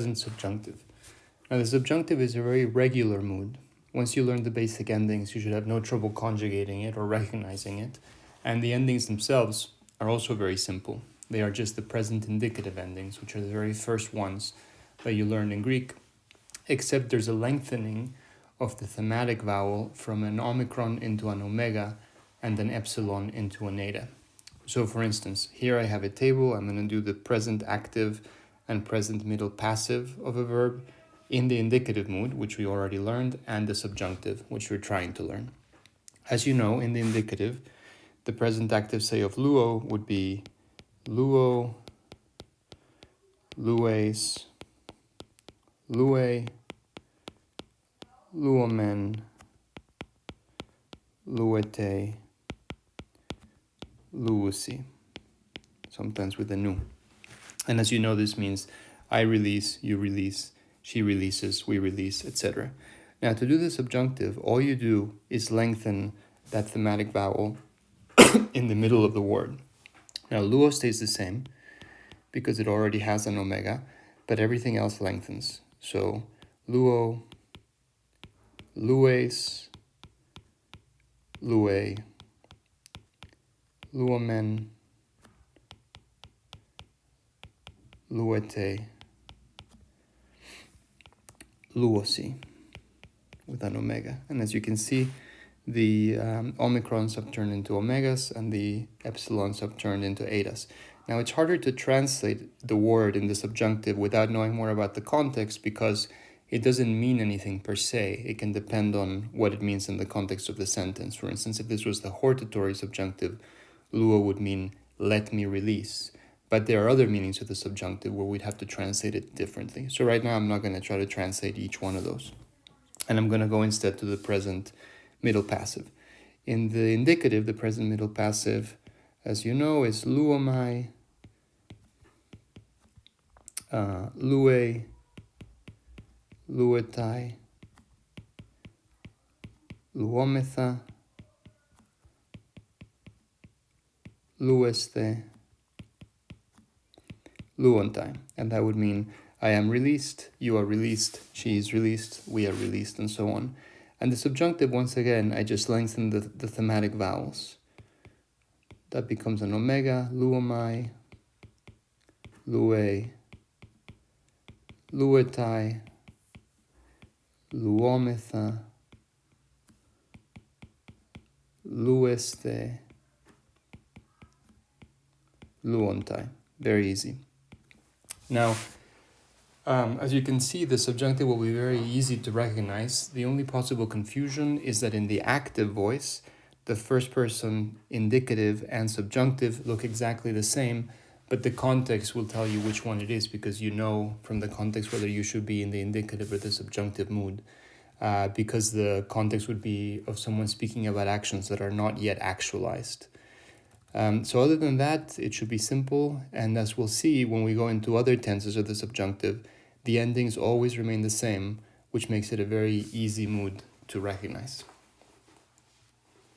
present subjunctive. Now the subjunctive is a very regular mood. Once you learn the basic endings, you should have no trouble conjugating it or recognizing it. And the endings themselves are also very simple. They are just the present indicative endings, which are the very first ones that you learned in Greek, except there's a lengthening of the thematic vowel from an omicron into an omega and an epsilon into an eta. So for instance, here I have a table. I'm going to do the present active and present middle passive of a verb in the indicative mood, which we already learned, and the subjunctive, which we're trying to learn. As you know, in the indicative, the present active, say, of luo would be luo, lues, lue, luomen, luete, luusi, sometimes with a nu. And as you know, this means I release, you release, she releases, we release, etc. Now, to do the subjunctive, all you do is lengthen that thematic vowel in the middle of the word. Now, luo stays the same because it already has an omega, but everything else lengthens. So, luo, lues, lue, luomen, luete, luosi, with an omega. And as you can see, the omicrons have turned into omegas and the epsilons have turned into etas. Now, it's harder to translate the word in the subjunctive without knowing more about the context because it doesn't mean anything per se. It can depend on what it means in the context of the sentence. For instance, if this was the hortatory subjunctive, luo would mean let me release. But there are other meanings of the subjunctive where we'd have to translate it differently. So right now, I'm not going to try to translate each one of those. And I'm going to go instead to the present middle passive. In the indicative, the present middle passive, as you know, is luomai, lue, luetai, luometha, lueste, luontai. And that would mean I am released, you are released, she is released, we are released, and so on. And the subjunctive, once again, I just lengthen the thematic vowels. That becomes an omega, luomai, lue, luetai, luometha, lueste, luontai. Very easy. Now, as you can see, the subjunctive will be very easy to recognize. The only possible confusion is that in the active voice, the first person indicative and subjunctive look exactly the same, but the context will tell you which one it is because you know from the context whether you should be in the indicative or the subjunctive mood, because the context would be of someone speaking about actions that are not yet actualized. So other than that, it should be simple, and as we'll see when we go into other tenses of the subjunctive, the endings always remain the same, which makes it a very easy mood to recognize.